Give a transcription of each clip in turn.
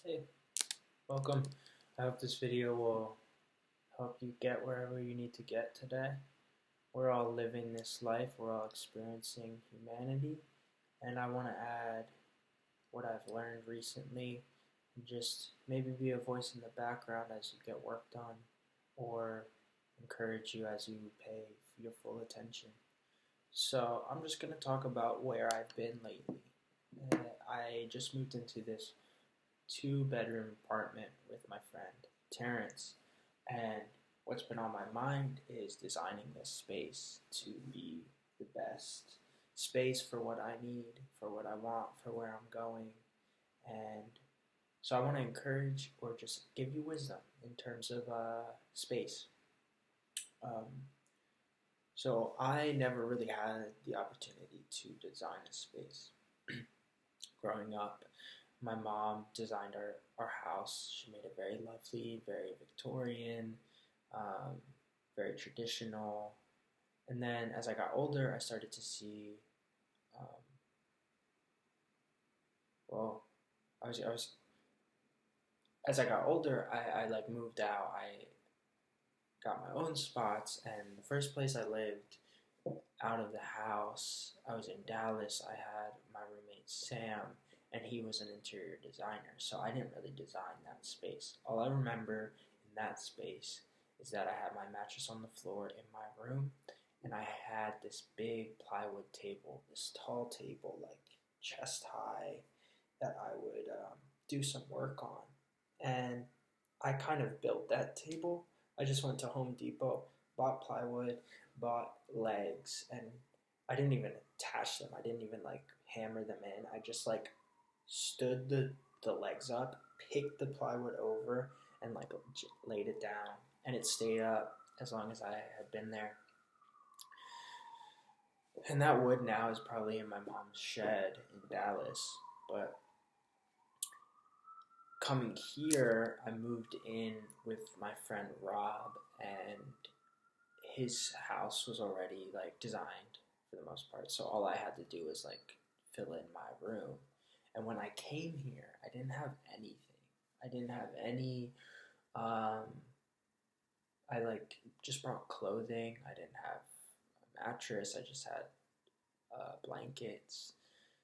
Hey, welcome. I hope this video will help you get wherever you need to get today. We're all living this life, we're all experiencing humanity, and I want to add what I've learned recently and just maybe be a voice in the background as you get work done or encourage you as you pay your full attention. So, I'm just going to talk about where I've been lately. I just moved into this two-bedroom apartment with my friend Terrence, and what's been on my mind is designing this space to be the best space for what I need, for what I want, for where I'm going, and so I want to encourage or just give you wisdom in terms of space. Um, so I never really had the opportunity to design a space growing up. My mom designed our house. She made it very lovely, very Victorian, um, very traditional. And then as I got older, I started to see, um, well, I was, as I got older, I like moved out. I got my own spots, and the first place I lived out of the house, I was in Dallas. I had my roommate Sam, and he was an interior designer. So I didn't really design that space. All I remember in that space is that I had my mattress on the floor in my room, and I had this big plywood table, this tall table, like chest high, that I would do some work on. And I kind of built that table. I just went to Home Depot, bought plywood, bought legs, and I didn't even attach them. I didn't even like hammer them in. I just like stood the legs up, picked the plywood over, and like laid it down, and it stayed up as long as I had been there. And that wood now is probably in my mom's shed in Dallas, but coming here, I moved in with my friend Rob, and his house was already like designed for the most part. So all I had to do was like fill in my room. And when I came here, I didn't have anything. I didn't have any. Um, I like just brought clothing. I didn't have a mattress. I just had blankets.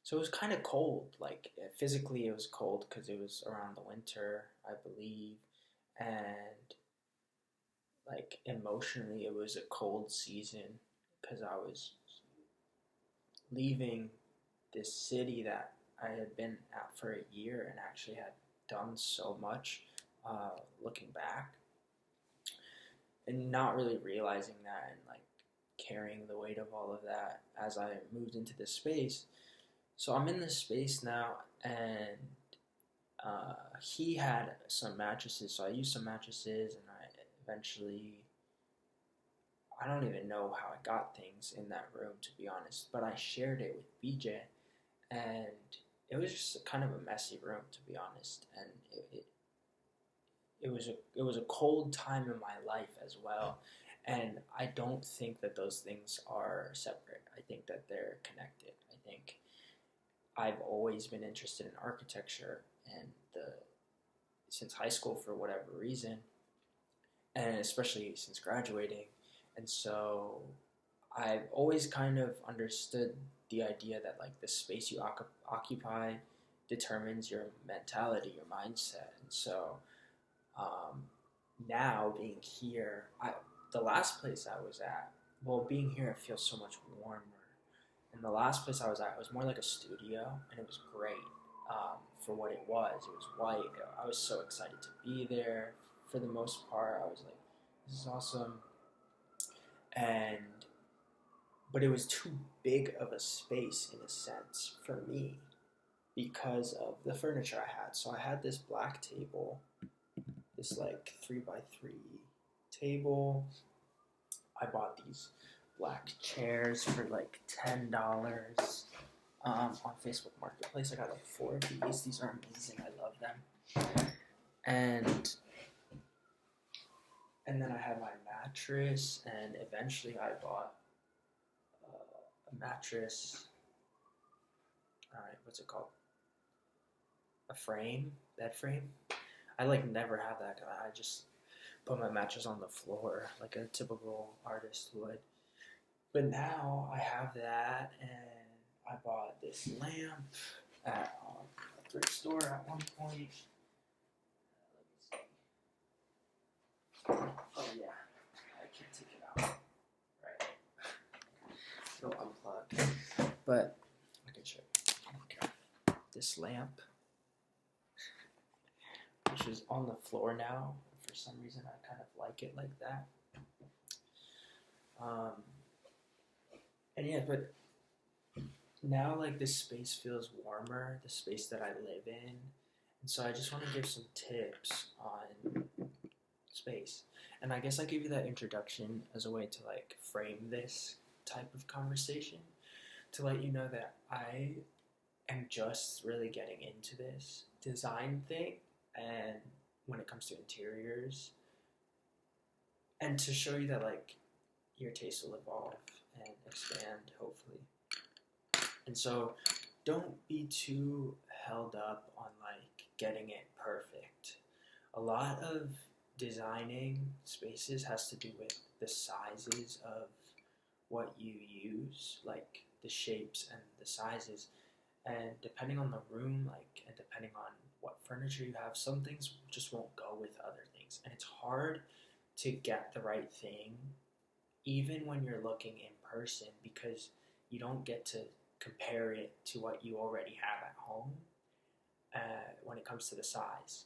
So it was kind of cold. Like physically, it was cold because it was around the winter, I believe, and like emotionally, it was a cold season because I was leaving this city that I had been at for a year and actually had done so much looking back and not really realizing that and like carrying the weight of all of that as I moved into this space. So I'm in this space now, and he had some mattresses, so I used some mattresses, and I eventually I don't even know how I got things in that room, to be honest, but I shared it with BJ, and it was just kind of a messy room, to be honest, and it was a cold time in my life as well, and I don't think that those things are separate. I think that they're connected. I think I've always been interested in architecture and the since high school for whatever reason, and especially since graduating, and so I've always kind of understood the idea that like the space you occupy determines your mentality, your mindset, and so um, now being here, the last place I was at, well, being here it feels so much warmer. And the last place I was at was more like a studio, and it was great for what it was. It was white. I was so excited to be there. For the most part, I was like, "This is awesome," and but it was too big of a space in a sense for me because of the furniture I had. So I had this black table, this like 3x3 table. I bought these black chairs for like $10 on Facebook Marketplace. I got like four of these. These are amazing. I love them. And then I had my mattress, and eventually I bought a mattress. All right, what's it called? bed frame. I like never have that. I just put my mattress on the floor like a typical artist would. But now I have that, and I bought this lamp at a thrift store at one point. Let me see. Oh yeah, I can't take it out. Right. So unplugged. But I can show you. Okay. This lamp, which is on the floor now. For some reason, I kind of like it like that. And yeah, but now like this space feels warmer, the space that I live in. And so I just want to give some tips on space. And I guess I give you that introduction as a way to like frame this type of conversation to let you know that I am just really getting into this design thing and when it comes to interiors, and to show you that like your taste will evolve and expand hopefully. And so don't be too held up on like getting it perfect. A lot of designing spaces has to do with the sizes of what you use, like the shapes and the sizes. And depending on the room, like, and depending on what furniture you have, some things just won't go with other things. And it's hard to get the right thing even when you're looking in person because you don't get to compare it to what you already have at home when it comes to the size.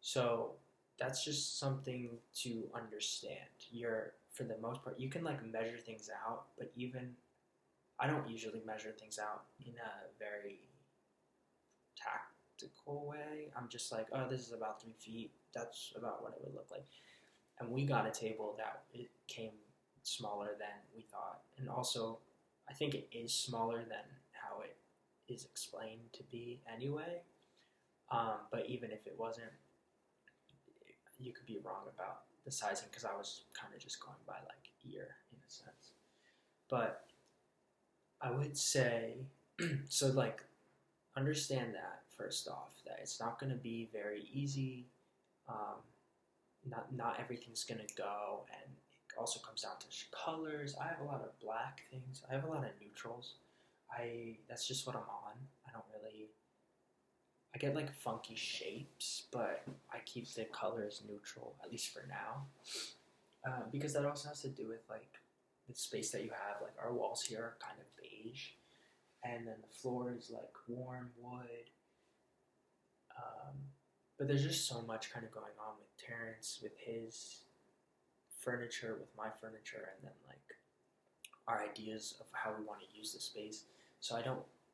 So that's just something to understand. For the most part, you can like measure things out, but even I don't usually measure things out in a very tactical way. I'm just like, oh, this is about 3 feet. That's about what it would look like. And we got a table that it came smaller than we thought. And also, I think it is smaller than how it is explained to be anyway. But even if it wasn't, you could be wrong about the sizing because I was kind of just going by like ear in a sense. But I would say, so like, understand that first off, that it's not going to be very easy. Not everything's going to go, and it also comes down to colors. I have a lot of black things. I have a lot of neutrals. That's just what I'm on. I get like funky shapes, but I keep the colors neutral, at least for now. Because that also has to do with like the space that you have. Like our walls here are kind of beige, and then the floor is like warm wood. But there's just so much kind of going on with Terrence, with his furniture, with my furniture, and then like our ideas of how we want to use the space. So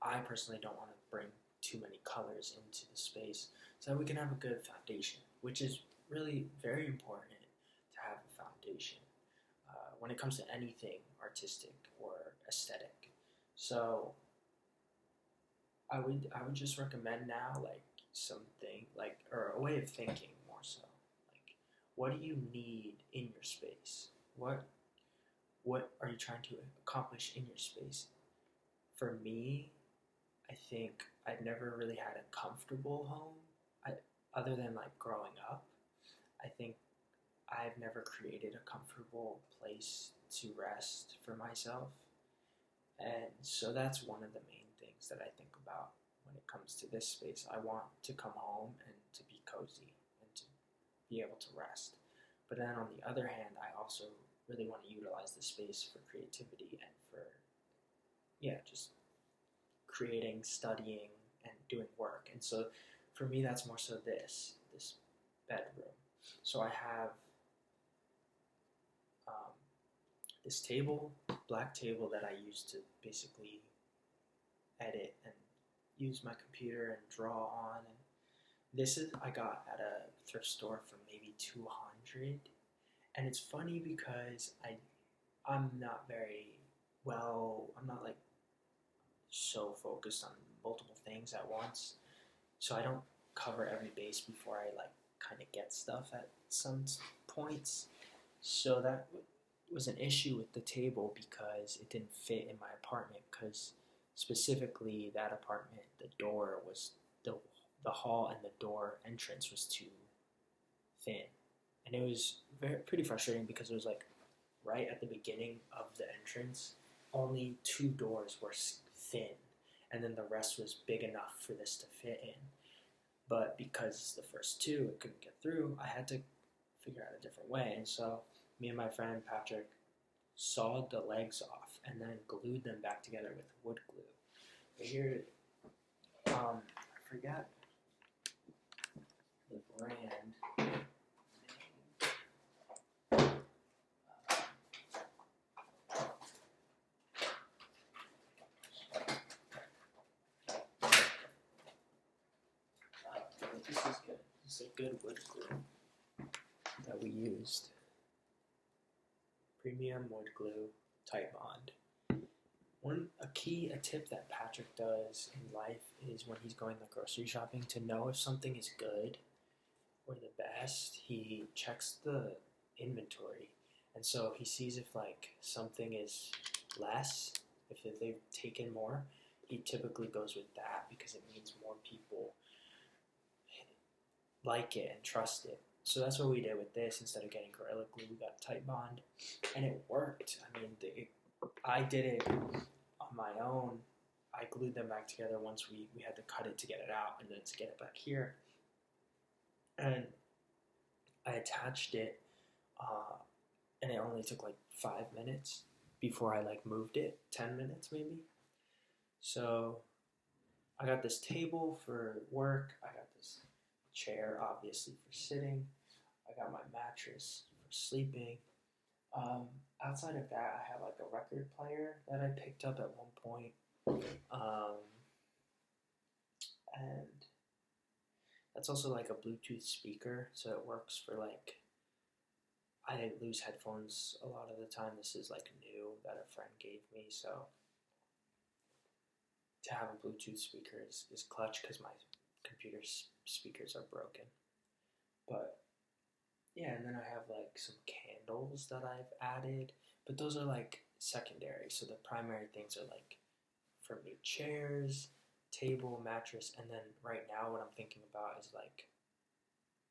I personally don't want to bring too many colors into the space so that we can have a good foundation, which is really very important to have a foundation when it comes to anything artistic or aesthetic. So I would just recommend now like something like, or a way of thinking more so, like what do you need in your space? What are you trying to accomplish in your space? For me, I think I've never really had a comfortable home, other than like growing up. I think I've never created a comfortable place to rest for myself. And so that's one of the main things that I think about when it comes to this space. I want to come home and to be cozy and to be able to rest. But then on the other hand, I also really want to utilize the space for creativity and for, just creating, studying, and doing work. And so for me, that's more so this bedroom. So I have this table, black table that I use to basically edit and use my computer and draw on. And I got at a thrift store for maybe $200. And it's funny because I'm not like so focused on multiple things at once. So I don't cover every base before I like kind of get stuff at some points. So that was an issue with the table because it didn't fit in my apartment, because specifically that apartment, the door was the the hall and the door entrance was too thin, and it was pretty frustrating because it was like right at the beginning of the entrance, only two doors were thin, and then the rest was big enough for this to fit in. But because the first two it couldn't get through, I had to figure out a different way. And so me and my friend Patrick sawed the legs off and then glued them back together with wood glue. But here, I forgot the brand. This is good. This is a good wood glue that we used. Premium wood glue, Titebond. A tip that Patrick does in life is when he's going the grocery shopping, to know if something is good or the best, he checks the inventory, and so he sees if like something is less, if they've taken more, he typically goes with that because it means more people like it and trust it. So that's what we did with this. Instead of getting Gorilla Glue, we got Titebond, and it worked. I mean, I did it on my own. I glued them back together once we had to cut it to get it out and then to get it back here. And I attached it, and it only took like 5 minutes before I like moved it, 10 minutes maybe. So I got this table for work. I got this chair, obviously, for sitting. I got my mattress for sleeping. Outside of that, I have like a record player that I picked up at one point. And that's also like a Bluetooth speaker, so it works for like, I lose headphones a lot of the time. This is like new that a friend gave me, so to have a Bluetooth speaker is clutch because my computer speakers are broken. But yeah, and then I have like some candles that I've added, but those are like secondary. So the primary things are like for me chairs, table, mattress, and then right now what I'm thinking about is like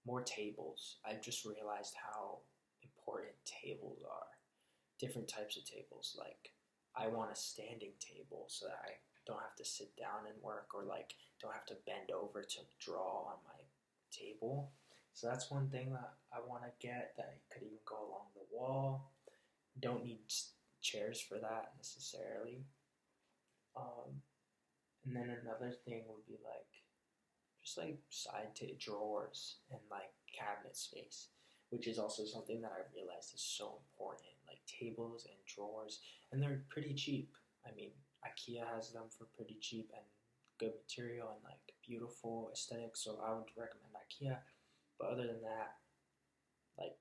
more tables. I've just realized how important tables are. Different types of tables. Like I want a standing table so that I don't have to sit down and work, or like don't have to bend over to draw on my table. So that's one thing that I want to get, that could even go along the wall. Don't need chairs for that necessarily. And then another thing would be like just like side drawers and like cabinet space, which is also something that I realized is so important. Like tables and drawers, and they're pretty cheap. I mean, IKEA has them for pretty cheap and good material and like beautiful aesthetics, so I would recommend IKEA. But other than that, like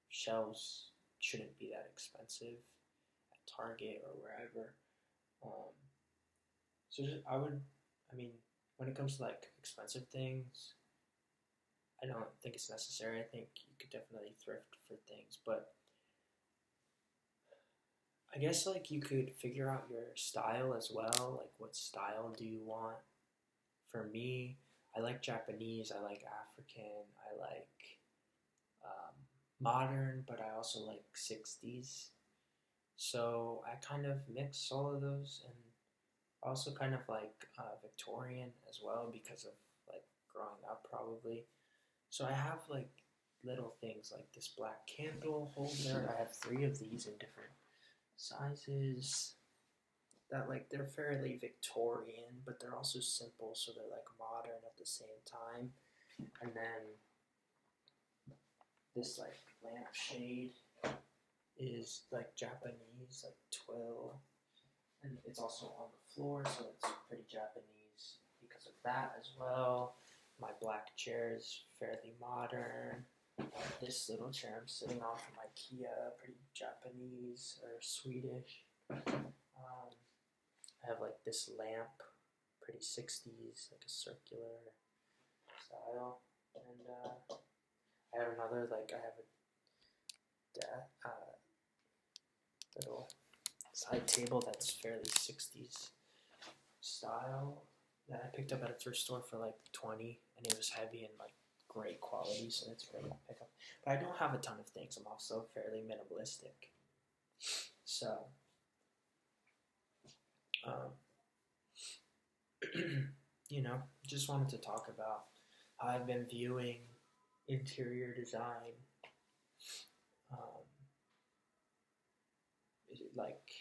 shelves shouldn't be that expensive at Target or wherever. So just, I mean, when it comes to like expensive things, I don't think it's necessary. I think you could definitely thrift for things, but I guess like you could figure out your style as well. Like what style do you want? For me, I like Japanese, I like African, I like modern, but I also like 60s. So I kind of mix all of those, and also kind of like Victorian as well because of like growing up probably. So I have like little things like this black candle holder. I have 3 of these in different sizes that like they're fairly Victorian, but they're also simple, so they're like modern at the same time. And then this like lampshade is like Japanese, like twill, and it's also on the floor, so it's pretty Japanese because of that as well. My black chair is fairly modern. This little chair I'm sitting on from IKEA, pretty Japanese or Swedish. I have like this lamp, pretty 60s, like a circular style. And I have another, like I have a little side table that's fairly 60s style. that I picked up at a thrift store for like 20, and it was heavy and like great quality, so it's a great pickup. But I don't have a ton of things. I'm also fairly minimalistic, so um, just wanted to talk about how I've been viewing interior design. Um, like,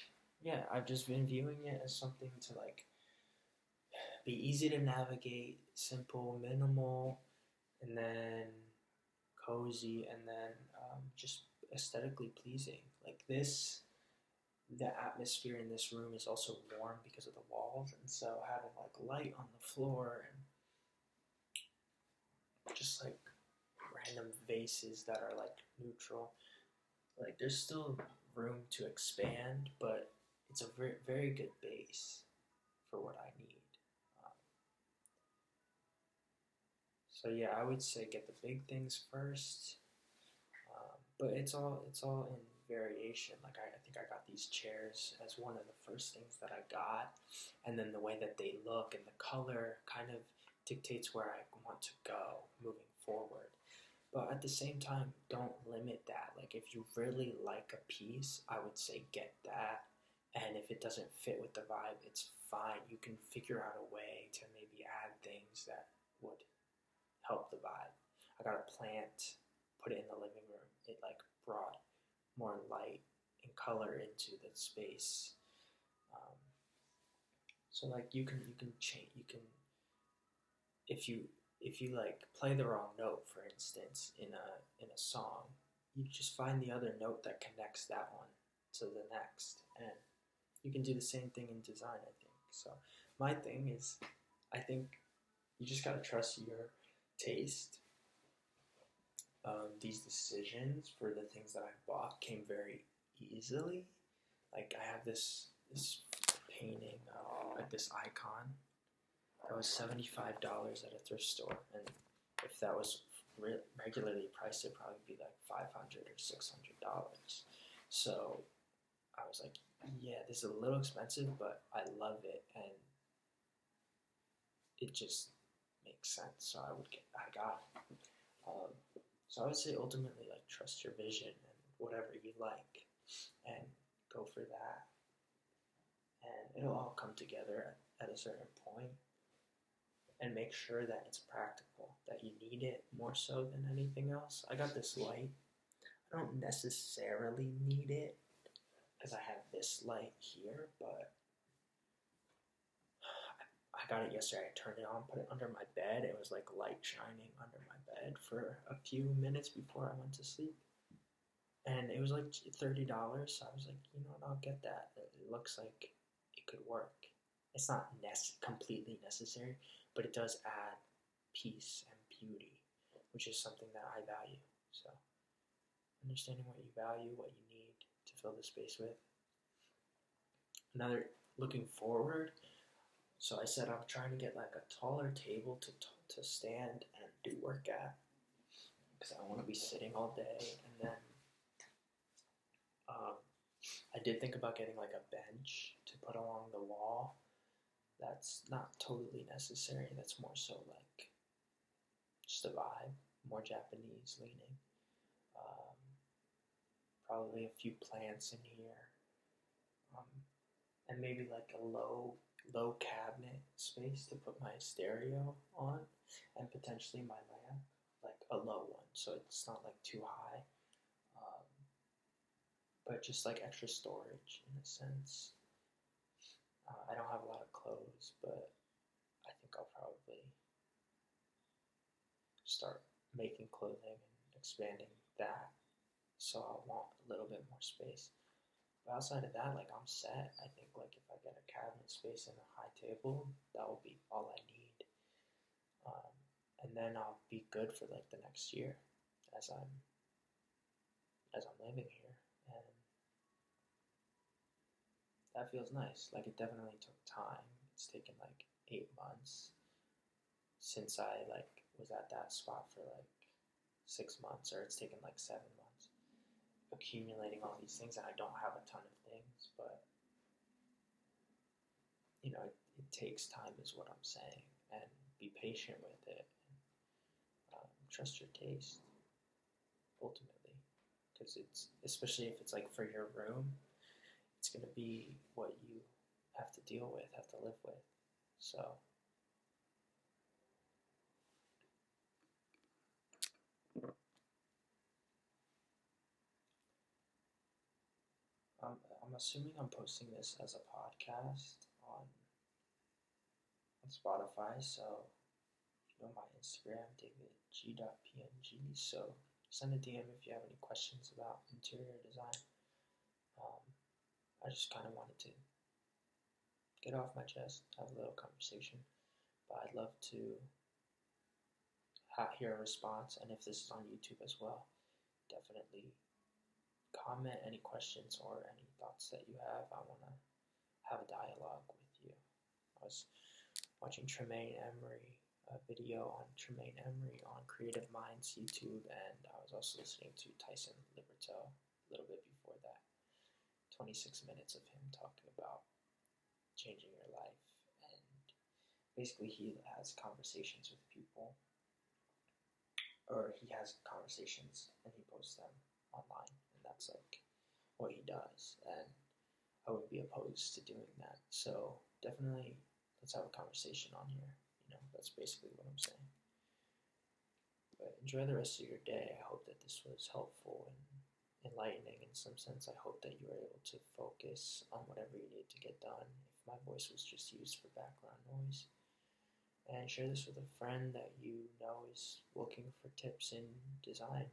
yeah, I've just been viewing it as something to like be easy to navigate, simple, minimal, and then cozy, and then just aesthetically pleasing. Like this, the atmosphere in this room is also warm because of the walls, and so having like light on the floor and just like random vases that are like neutral, like there's still room to expand, but it's a very, very good base for what I need. Um, so yeah, I would say get the big things first, but it's all in variation. Like I think I got these chairs as one of the first things that I got, and then the way that they look and the color kind of dictates where I want to go moving forward. But at the same time, don't limit that. Like if you really like a piece, I would say get that. And if it doesn't fit with the vibe, it's fine. You can figure out a way to maybe add things that would help the vibe. I got a plant, put it in the living room. It like brought more light and color into the space. Um, so like you can change you can if you like play the wrong note, for instance, in a song, you just find the other note that connects that one to the next, and you can do the same thing in design. I think so. My thing is, I think you just gotta trust your taste. These decisions for the things that I bought came very easily. Like I have this painting, like this icon that was $75 at a thrift store, and if that was regularly priced, it'd probably be like $500 or $600. So I was like, yeah, this is a little expensive, but I love it, and it just makes sense. So I got it. Um, so I would say ultimately, like, trust your vision and whatever you like, and go for that, and it'll all come together at a certain point. And make sure that it's practical, that you need it more so than anything else. I got this light. I don't necessarily need it because I have this light here, but I got it yesterday. I turned it on, put it under my bed. It was like light shining under my bed for a few minutes before I went to sleep. And it was like $30. So I was like, you know what, I'll get that. It looks like it could work. It's not completely necessary, but it does add peace and beauty, which is something that I value. So understanding what you value, what you need to fill the space with. Another, looking forward, so I said I'm trying to get like a taller table to stand and do work at, because I want to be sitting all day. And then I did think about getting like a bench to put along the wall. That's not totally necessary. That's more so like just a vibe, more Japanese leaning. Um, Probably a few plants in here, um, and maybe like a low cabinet space to put my stereo on, and potentially my lamp, like a low one, so it's not like too high, um, but just like extra storage in a sense. I don't have a lot of clothes, but I think I'll probably start making clothing and expanding that, so I'll want a little bit more space. But outside of that, like I'm set. I think like if I get a cabinet space and a high table, that will be all I need. Um, and then I'll be good for like the next year as I'm living here, and that feels nice. Like it definitely took time. It's taken like 8 months since I like was at that spot for like 6 months, or it's taken like 7 months accumulating all these things, and I don't have a ton of things, but you know, it it takes time, is what I'm saying, and be patient with it. Trust your taste ultimately, because it's especially if it's like for your room, it's gonna be what you have to deal with, have to live with. So I'm assuming I'm posting this as a podcast on Spotify. So if you know my Instagram, davidg.png. So send a DM if you have any questions about interior design. Um, I just kind of wanted to get off my chest, have a little conversation. But I'd love to hear a response, and if this is on YouTube as well, definitely comment any questions or any thoughts that you have. I want to have a dialogue with you. I was watching Tremaine Emory, a video on Tremaine Emory on Creative Minds YouTube, and I was also listening to Tyson Liberto a little bit before that. 26 minutes of him talking about changing your life, and basically he has conversations with people, or he has conversations and he posts them online, and that's like what he does, and I would be opposed to doing that. So definitely let's have a conversation on here. That's basically what I'm saying. But enjoy the rest of your day. I hope that this was helpful and enlightening in some sense. I hope that you were able to focus on whatever you need to get done. If my voice was just used for background noise, and share this with a friend that you know is looking for tips in design.